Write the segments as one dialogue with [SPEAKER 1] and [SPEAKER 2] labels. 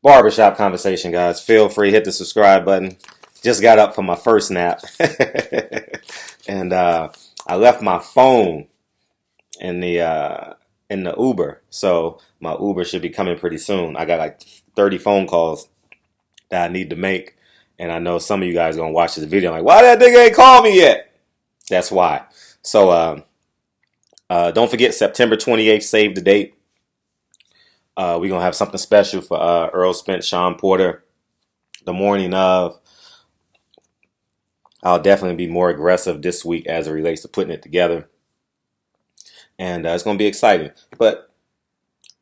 [SPEAKER 1] barbershop conversation, guys. Feel free, hit the subscribe button. Just got up from my first nap. And I left my phone in the Uber. So my Uber should be coming pretty soon. I got like 30 phone calls that I need to make. And I know some of you guys are going to watch this video like, why that nigga ain't called me yet? That's why. So don't forget, September 28th, save the date. We're going to have something special for Errol, Spence, Sean Porter. The morning of. I'll definitely be more aggressive this week as it relates to putting it together. And it's going to be exciting. But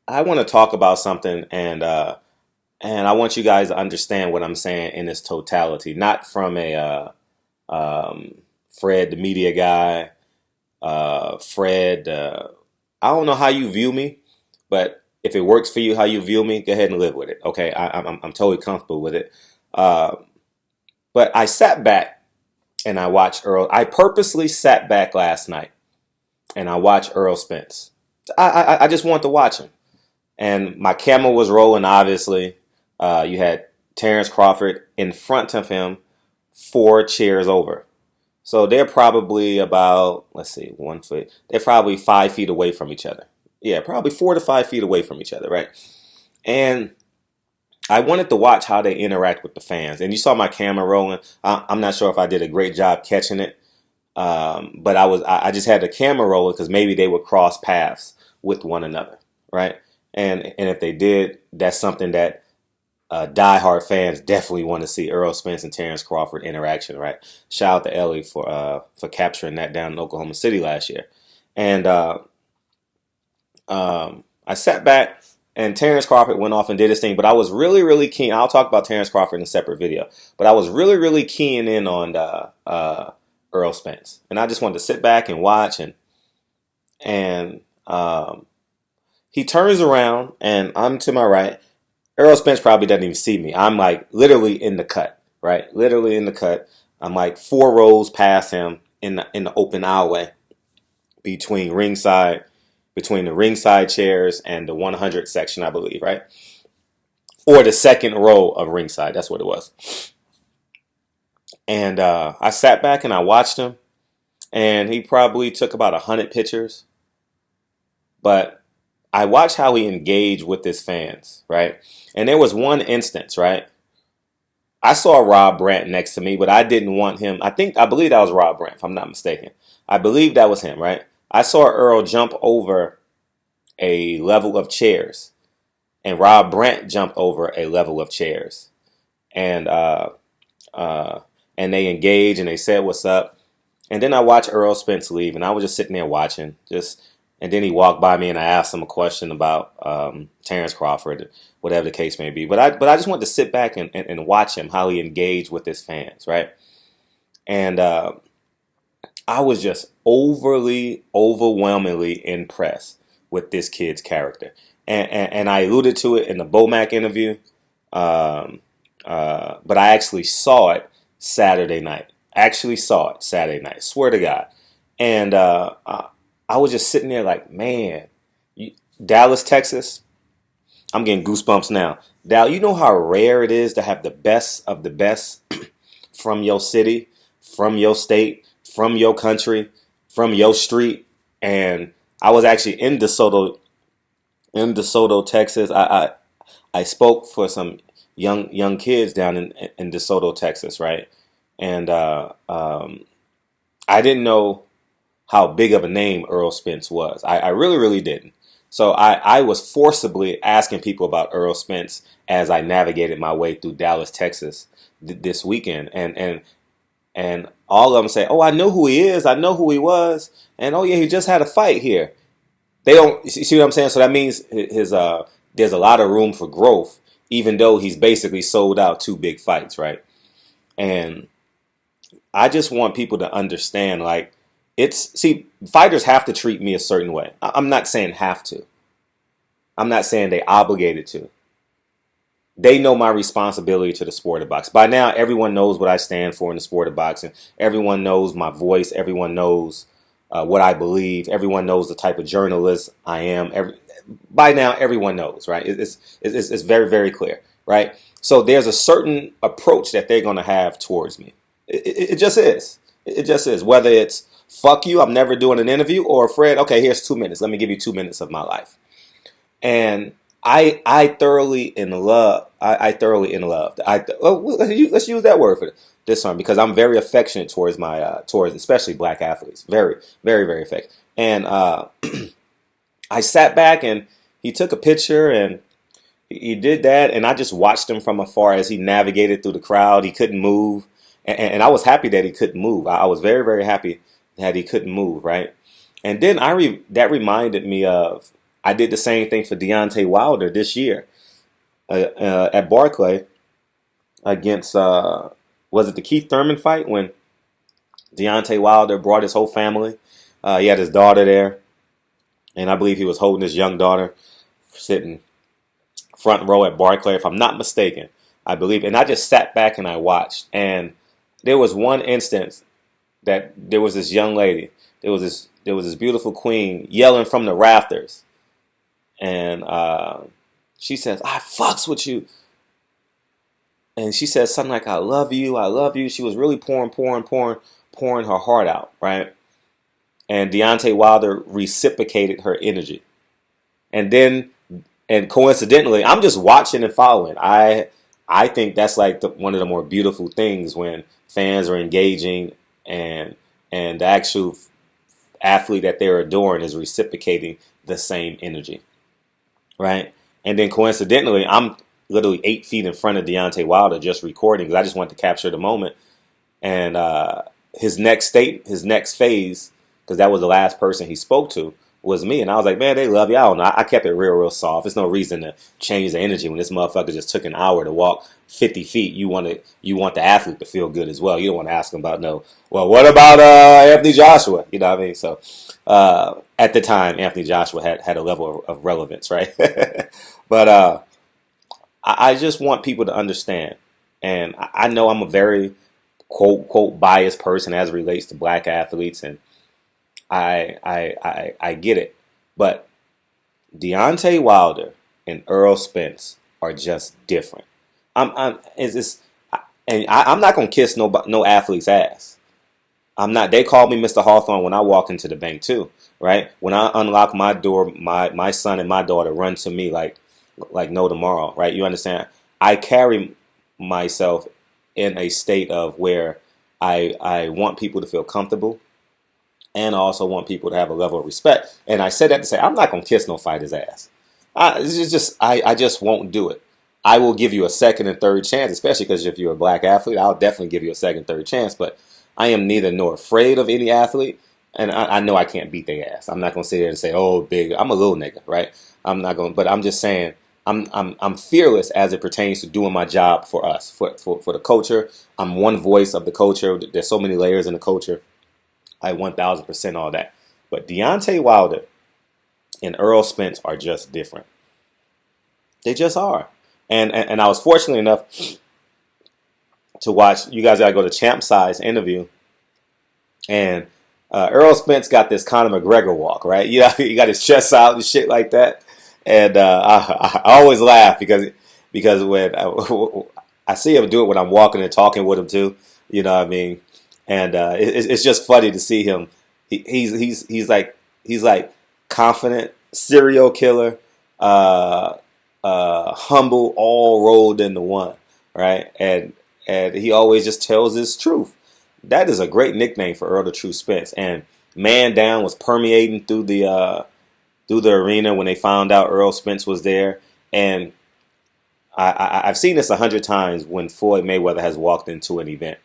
[SPEAKER 1] I want to talk about something, and I want you guys to understand what I'm saying in its totality. Not from a Fred, the media guy. Fred, I don't know how you view me, but if it works for you how you view me, go ahead and live with it. Okay, I'm totally comfortable with it. But I sat back and I watched Errol. I purposely sat back last night and I watched Errol Spence. I just wanted to watch him. And my camera was rolling, obviously. You had Terrence Crawford in front of him, 4 chairs over. So they're probably about, let's see, 1 foot. They're probably 5 feet away from each other. Yeah, probably 4 to 5 feet away from each other, right? And I wanted to watch how they interact with the fans. And you saw my camera rolling. I'm not sure if I did a great job catching it. But I just had the camera rolling because maybe they would cross paths with one another, right? And if they did, that's something that diehard fans definitely want to see. Errol Spence and Terrence Crawford interaction, right? Shout out to Ellie for capturing that down in Oklahoma City last year. And I sat back and Terrence Crawford went off and did his thing, but I was really, really keen. I'll talk about Terrence Crawford in a separate video, but I was really, really keying in on Errol Spence, and I just wanted to sit back and watch. And he turns around, and I'm to my right. Errol Spence probably doesn't even see me. I'm like literally in the cut, right? Literally in the cut. I'm like 4 rows past him in the open aisleway between the ringside chairs and the 100 section, I believe, right? Or the second row of ringside. That's what it was. And I sat back and I watched him, and he probably took about 100 pictures. But I watched how he engaged with his fans, right? And there was one instance, right? I saw Rob Brandt next to me, but I didn't want him. I believe that was Rob Brandt, if I'm not mistaken. I believe that was him, right? I saw Errol jump over a level of chairs, and Rob Brandt jumped over a level of chairs, and they engaged and they said what's up, and then I watched Errol Spence leave, and I was just sitting there watching, and then he walked by me and I asked him a question about Terrence Crawford, whatever the case may be, but I just wanted to sit back and watch him, how he engaged with his fans, right? And I was just overwhelmingly impressed with this kid's character. And I alluded to it in the Bomac interview, but I actually saw it Saturday night. Swear to God. And I was just sitting there like, man, Dallas, Texas, I'm getting goosebumps now. Dal, you know how rare it is to have the best of the best from your city, from your state, from your country, from your street. And I was actually in DeSoto, Texas. I spoke for some young kids down in DeSoto, Texas, right? And I didn't know how big of a name Errol Spence was. I really, really didn't. So I was forcibly asking people about Errol Spence as I navigated my way through Dallas, Texas this weekend. And all of them say, oh, I know who he is. I know who he was. And, oh, yeah, he just had a fight here. They don't see what I'm saying? So that means there's a lot of room for growth, even though he's basically sold out 2 big fights, right? And I just want people to understand, like, fighters have to treat me a certain way. I'm not saying have to. I'm not saying they obligated to. They know my responsibility to the sport of boxing. By now, everyone knows what I stand for in the sport of boxing. Everyone knows my voice. Everyone knows what I believe. Everyone knows the type of journalist I am. By now, everyone knows, right? It's very, very clear. right? So there's a certain approach that they're going to have towards me. It just is. It just is. Whether it's fuck you, I'm never doing an interview, or Fred, okay, here's 2 minutes. Let me give you 2 minutes of my life. And I thoroughly in love. I thoroughly in love. Let's use that word for this one because I'm very affectionate towards my towards especially black athletes. Very, very, very affectionate. And I sat back and he took a picture and he did that, and I just watched him from afar as he navigated through the crowd. He couldn't move, and I was happy that he couldn't move. I was very, very happy that he couldn't move, right? And then that reminded me of I did the same thing for Deontay Wilder this year at Barclay against was it the Keith Thurman fight when Deontay Wilder brought his whole family? He had his daughter there, and I believe he was holding his young daughter sitting front row at Barclay, if I'm not mistaken, I believe. And I just sat back and I watched. And there was one instance that there was this young lady, there was this beautiful queen yelling from the rafters, and she says, "I fucks with you," and she says something like, "I love you, I love you." She was really pouring her heart out, right? And Deontay Wilder reciprocated her energy, and then. And coincidentally, I'm just watching and following. I think that's like one of the more beautiful things when fans are engaging and the actual athlete that they're adoring is reciprocating the same energy, right? And then coincidentally, I'm literally 8 feet in front of Deontay Wilder just recording because I just want to capture the moment. And his next phase, because that was the last person he spoke to, was me. And I was like, man, they love you. I don't know. I kept it real soft. There's no reason to change the energy when this motherfucker just took an hour to walk 50 feet. You want the athlete to feel good as well. You don't want to ask him about well, what about Anthony Joshua? You know what I mean? So at the time, Anthony Joshua had a level of relevance, right? But I just want people to understand. And I know I'm a very quote biased person as it relates to black athletes, and I get it, but Deontay Wilder and Errol Spence are just different. I'm not gonna kiss no athlete's ass. I'm not. They call me Mr. Hawthorne when I walk into the bank too, right? When I unlock my door, my son and my daughter run to me like no tomorrow, right? You understand? I carry myself in a state of where I want people to feel comfortable. And I also want people to have a level of respect. And I said that to say, I'm not going to kiss no fighter's ass. I just won't do it. I will give you a second and third chance, especially because if you're a black athlete, I'll definitely give you a second, third chance. But I am neither nor afraid of any athlete. And I know I can't beat their ass. I'm not going to sit there and say, oh, big. I'm a little nigga, right? I'm not going, but I'm just saying I'm fearless as it pertains to doing my job for us, for the culture. I'm one voice of the culture. There's so many layers in the culture. I 1,000% all that. But Deontay Wilder and Errol Spence are just different. They just are. And I was fortunate enough to watch, you guys got to go to Champ Size interview. And Errol Spence got this Conor McGregor walk, right? You know, he got his chest out and shit like that. And I always laugh because when I see him do it when I'm walking and talking with him too, you know what I mean? And it's just funny to see him. He's like confident, serial killer, humble, all rolled into one, right? And he always just tells his truth. That is a great nickname for Earl the True Spence. And Man Down was permeating through the arena when they found out Earl Spence was there. And I've seen this 100 times when Floyd Mayweather has walked into an event.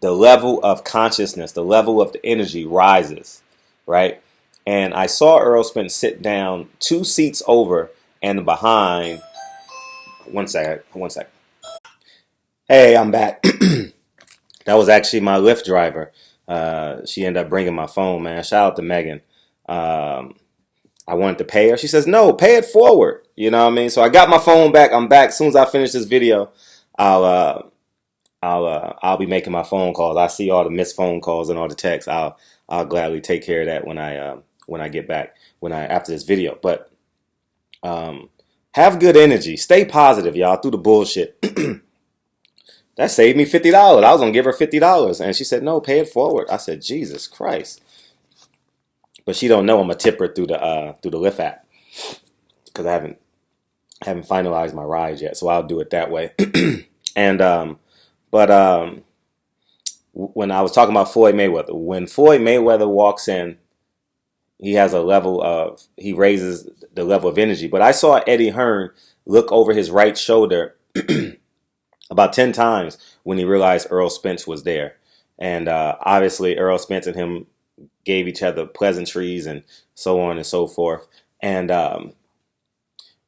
[SPEAKER 1] The level of consciousness, the level of the energy rises, right? And I saw Errol Spence sit down 2 seats over and behind. One second. Hey, I'm back. That was actually my Lyft driver. She ended up bringing my phone, man. Shout out to Megan. I wanted to pay her. She says, no, pay it forward. You know what I mean? So I got my phone back. I'm back. As soon as I finish this video, I'll be making my phone calls. I see all the missed phone calls and all the texts. I'll gladly take care of that when I get back after this video. But Have good energy. Stay positive, y'all, through the bullshit. That saved me $50. I was gonna give her $50, and she said, "No, pay it forward." I said, "Jesus Christ!" But she don't know I'm a tipper through the Lyft app because I haven't finalized my ride yet, so I'll do it that way. And but when I was talking about Floyd Mayweather, when Floyd Mayweather walks in, he raises the level of energy. But I saw Eddie Hearn look over his right shoulder about 10 times when he realized Errol Spence was there. And obviously Errol Spence and him gave each other pleasantries and so on and so forth. And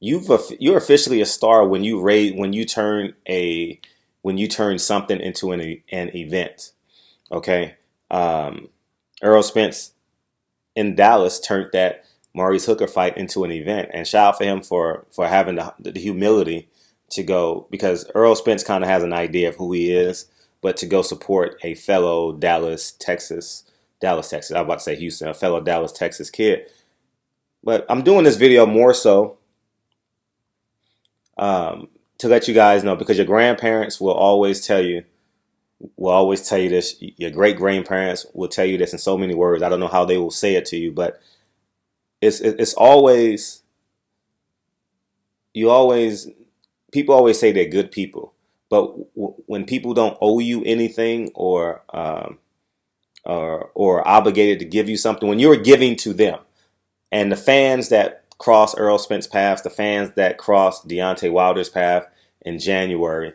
[SPEAKER 1] you're officially a star when you turn something into an event. Okay, Errol Spence in Dallas turned that Maurice Hooker fight into an event, and shout out for him for having the humility to go, because Errol Spence kind of has an idea of who he is, but to go support a fellow Dallas, Texas. I was about to say Houston, a fellow Dallas, Texas kid. But I'm doing this video more so to let you guys know, because your grandparents will always tell you this. Your great grandparents will tell you this in so many words. I don't know how they will say it to you, but it's always, people always say they're good people, but when people don't owe you anything or obligated to give you something, when you're giving to them, and the fans that cross Errol Spence paths, the fans that cross Deontay Wilder's path in January,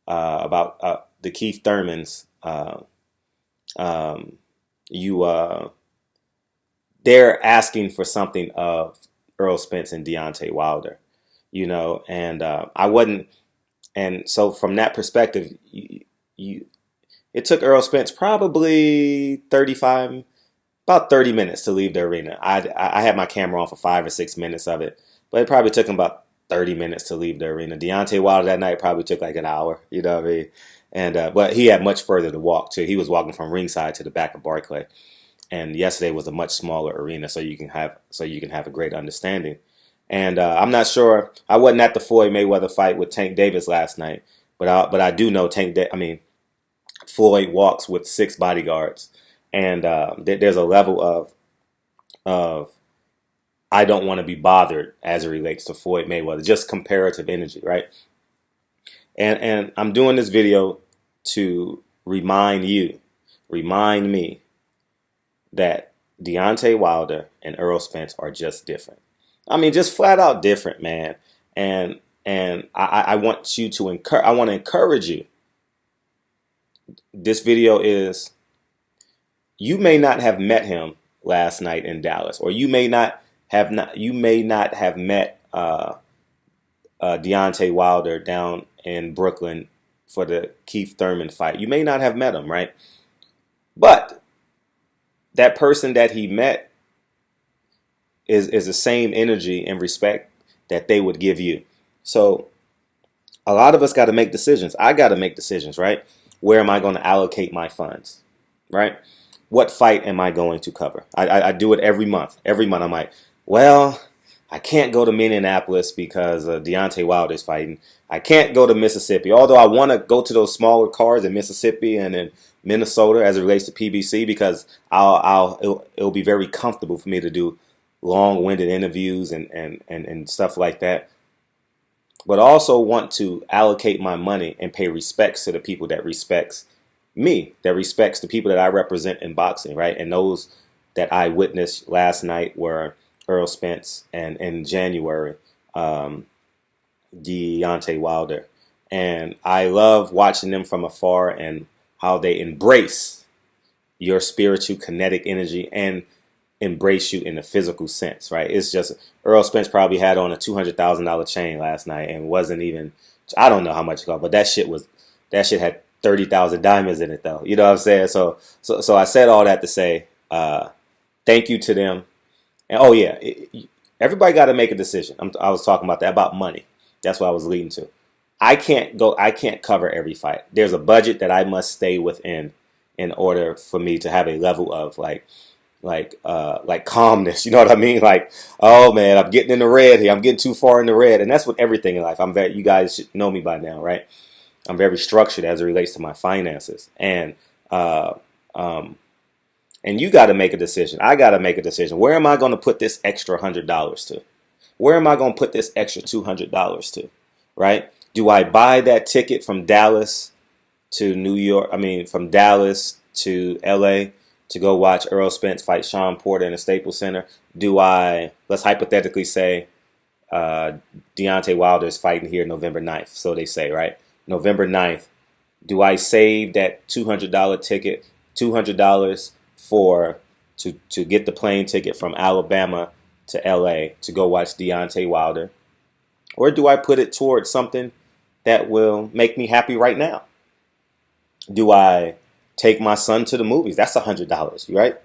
[SPEAKER 1] about the Keith Thurmans, they're asking for something of Errol Spence and Deontay Wilder, and I wasn't, and so from that perspective, it took Errol Spence probably about 30 minutes to leave the arena. I had my camera on for 5 or 6 minutes of it, but it probably took him about 30 minutes to leave the arena. Deontay Wilder that night probably took like an hour, you know what I mean? And but he had much further to walk too. He was walking from ringside to the back of Barclay, and yesterday was a much smaller arena, so you can have a great understanding. And I'm not sure. I wasn't at the Floyd Mayweather fight with Tank Davis last night, but I do know Floyd walks with 6 bodyguards, and there's a level of I don't want to be bothered as it relates to Floyd Mayweather, just comparative energy, right? And I'm doing this video to remind me that Deontay Wilder and Errol Spence are just different. I mean, just flat out different, man. And I want to encourage you. This video is, you may not have met him last night in Dallas, or you may not have met Deontay Wilder down in Brooklyn for the Keith Thurman fight. You may not have met him, right? But that person that he met is the same energy and respect that they would give you. So a lot of us got to make decisions. I got to make decisions, right? Where am I going to allocate my funds, right? What fight am I going to cover? I do it every month. Every month I'm like, well, I can't go to Minneapolis because Deontay Wilder is fighting. I can't go to Mississippi, although I want to go to those smaller cards in Mississippi and in Minnesota as it relates to PBC, because it'll be very comfortable for me to do long-winded interviews and stuff like that. But I also want to allocate my money and pay respects to the people that respects me, that respects the people that I represent in boxing, right? And those that I witnessed last night were Errol Spence and in January, Deontay Wilder. And I love watching them from afar and how they embrace your spiritual kinetic energy and embrace you in the physical sense, right? It's just, Errol Spence probably had on a $200,000 chain last night and wasn't even, I don't know how much it cost, but that shit had 30,000 diamonds in it though. You know what I'm saying? So I said all that to say, thank you to them. And oh yeah, everybody got to make a decision. I was talking about that, about money. That's what I was leading to. I can't cover every fight. There's a budget that I must stay within in order for me to have a level of, like, like calmness. You know what I mean? Like, oh man, I'm getting in the red here. I'm getting too far in the red, and that's with everything in life. You guys should know me by now, right? I'm very structured as it relates to my finances, uh, um, and you got to make a decision. I got to make a decision. Where am I going to put this extra $100 to? Where am I going to put this extra $200 to? Right? Do I buy that ticket from Dallas to New York? I mean, from Dallas to LA to go watch Errol Spence fight Sean Porter in the Staples Center? Do I, let's hypothetically say, Deontay Wilder is fighting here November 9th. So they say, right? November 9th. Do I save that $200 ticket, $200 to get the plane ticket from Alabama to LA to go watch Deontay Wilder? Or do I put it towards something that will make me happy right now? Do I take my son to the movies? That's $100, right?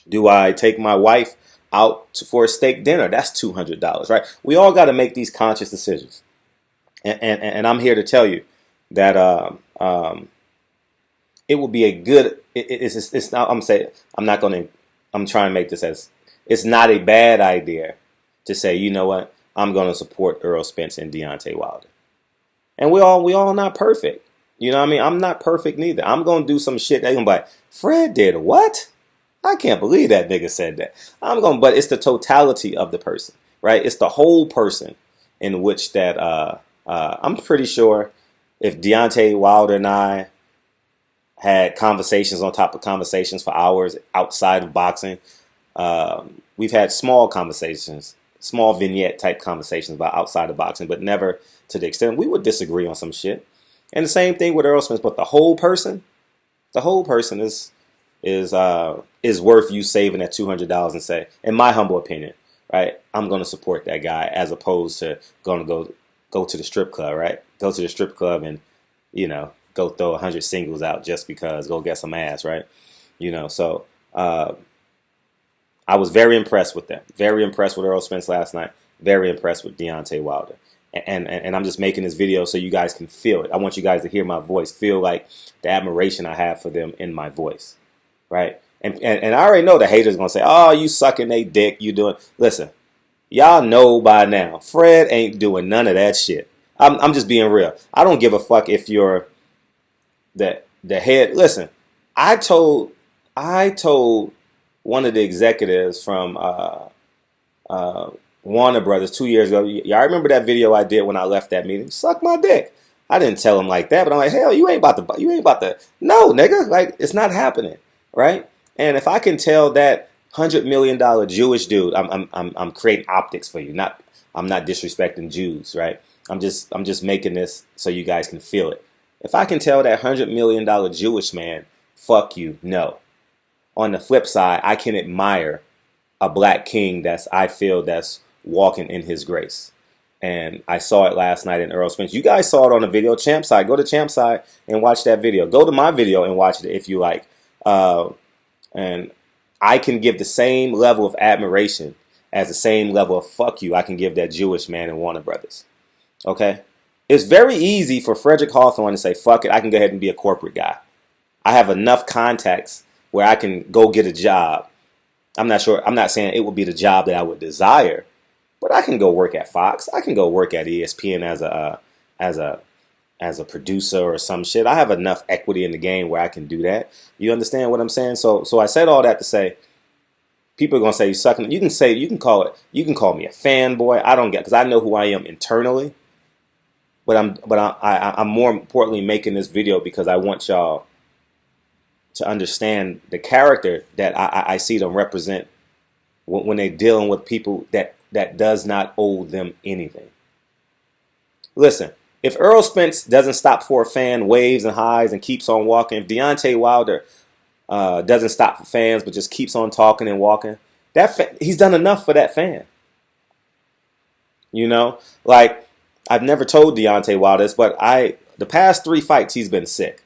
[SPEAKER 1] Do I take my wife out for a steak dinner? That's $200, right? We all got to make these conscious decisions. And I'm here to tell you that it will be a good. It's not. I'm trying to make this as. It's not a bad idea to say, you know what, I'm going to support Errol Spence and Deontay Wilder. And we all not perfect. You know what I mean? I'm not perfect neither. I'm going to do some shit they're going to be like, Fred did what? I can't believe that nigga said that. But it's the totality of the person, right? It's the whole person in which that I'm pretty sure if Deontay Wilder and I had conversations on top of conversations for hours outside of boxing, we've had small conversations, small vignette type conversations about outside of boxing, but never to the extent we would disagree on some shit. And the same thing with Errol Spence, but the whole person is worth you saving that $200 and say, in my humble opinion, right, I'm going to support that guy as opposed to going to go to the strip club, right? Go to the strip club and, go throw 100 singles out just because, go get some ass, right? So I was very impressed with them. Very impressed with Errol Spence last night. Very impressed with Deontay Wilder. And I'm just making this video so you guys can feel it. I want you guys to hear my voice, feel like the admiration I have for them in my voice, right? And I already know the haters going to say, oh, you sucking they dick, you doing. Listen, y'all know by now, Fred ain't doing none of that shit. I'm just being real. I don't give a fuck if you're the head. Listen, I told one of the executives from Warner Brothers 2 years ago. Y'all remember that video I did when I left that meeting? Suck my dick. I didn't tell him like that, but I'm like, hell, you ain't about to. No, nigga, like it's not happening, right? And if I can tell that $100 million Jewish dude, I'm creating optics for you. I'm not disrespecting Jews, right? I'm just making this so you guys can feel it. If I can tell that $100 million Jewish man, fuck you, no. On the flip side, I can admire a black king that's walking in his grace. And I saw it last night in Errol Spence. You guys saw it on the video, Champ Side. Go to Champ Side and watch that video. Go to my video and watch it if you like. And I can give the same level of admiration as the same level of fuck you I can give that Jewish man in Warner Brothers. Okay? It's very easy for Frederick Hawthorne to say, fuck it, I can go ahead and be a corporate guy. I have enough contacts where I can go get a job. I'm not saying it would be the job that I would desire, but I can go work at Fox. I can go work at ESPN as a producer or some shit. I have enough equity in the game where I can do that. You understand what I'm saying? So I said all that to say, people are gonna say you sucking. You can call me a fanboy. I don't get, because I know who I am internally. But I'm more importantly making this video because I want y'all to understand the character that I see them represent when they're dealing with people that does not owe them anything. Listen, if Errol Spence doesn't stop for a fan, waves and highs and keeps on walking, if Deontay Wilder doesn't stop for fans but just keeps on talking and walking, he's done enough for that fan. Like, I've never told Deontay Wilder this, but the past 3 fights he's been sick.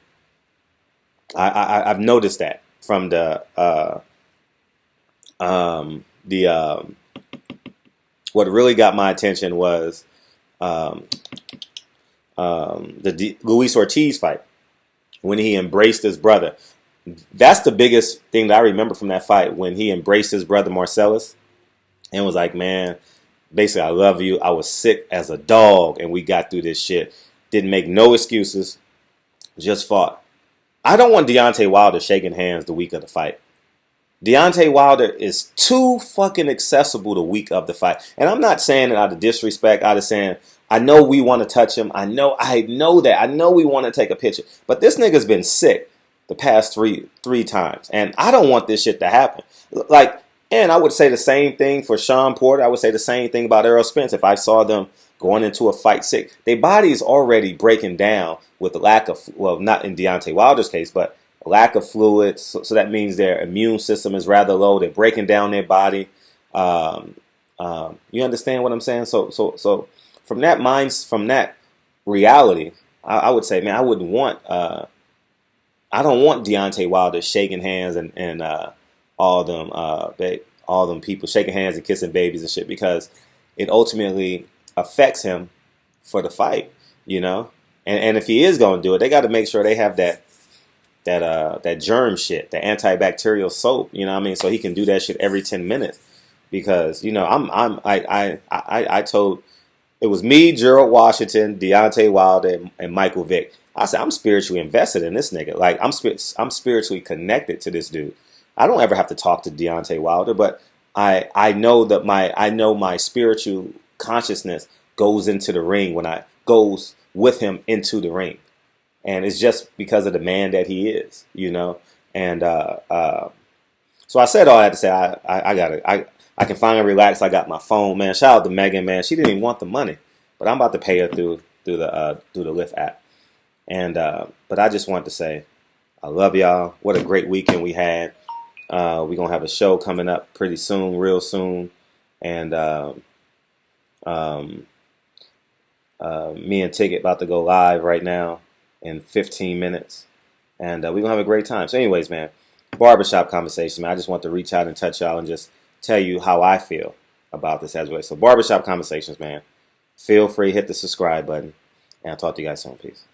[SPEAKER 1] I've noticed that from what really got my attention was the Luis Ortiz fight when he embraced his brother. That's the biggest thing that I remember from that fight, when he embraced his brother Marcellus and was like, man, basically, I love you. I was sick as a dog, and we got through this shit. Didn't make no excuses, just fought. I don't want Deontay Wilder shaking hands the week of the fight. Deontay Wilder is too fucking accessible the week of the fight. And I'm not saying it out of disrespect, out of saying, I know we want to touch him. I know that. I know we want to take a picture. But this nigga's been sick the past three times. And I don't want this shit to happen. Like, and I would say the same thing for Sean Porter. I would say the same thing about Errol Spence if I saw them going into a fight sick. Their body is already breaking down with the lack of, well, not in Deontay Wilder's case, but lack of fluid. So that means their immune system is rather low. They're breaking down their body. You understand what I'm saying? So from that reality, I would say, man, I wouldn't want. I don't want Deontay Wilder shaking hands and all them people shaking hands and kissing babies and shit, because it ultimately affects him for the fight, you know. And if he is going to do it, they got to make sure they have that germ shit, the antibacterial soap, you know what I mean, so he can do that shit every 10 minutes. Because, you know, I told, it was me, Gerald Washington, Deontay Wilder, and Michael Vick. I said, I'm spiritually invested in this nigga. Like, I'm spiritually connected to this dude. I don't ever have to talk to Deontay Wilder, but I know that my spiritual consciousness goes into the ring goes with him into the ring. And it's just because of the man that he is, you know. And so I said all that to say I can finally relax. I got my phone, man. Shout out to Megan, man. She didn't even want the money, but I'm about to pay her through the Lyft app. And but I just wanted to say, I love y'all. What a great weekend we had. We're gonna have a show coming up pretty soon, real soon, and me and Ticket about to go live right now in 15 minutes, and we're gonna have a great time. So, anyways, man, barbershop conversation, man. I just want to reach out and touch y'all and just tell you how I feel about this as well. So, barbershop conversations, man. Feel free, hit the subscribe button, and I'll talk to you guys soon. Peace.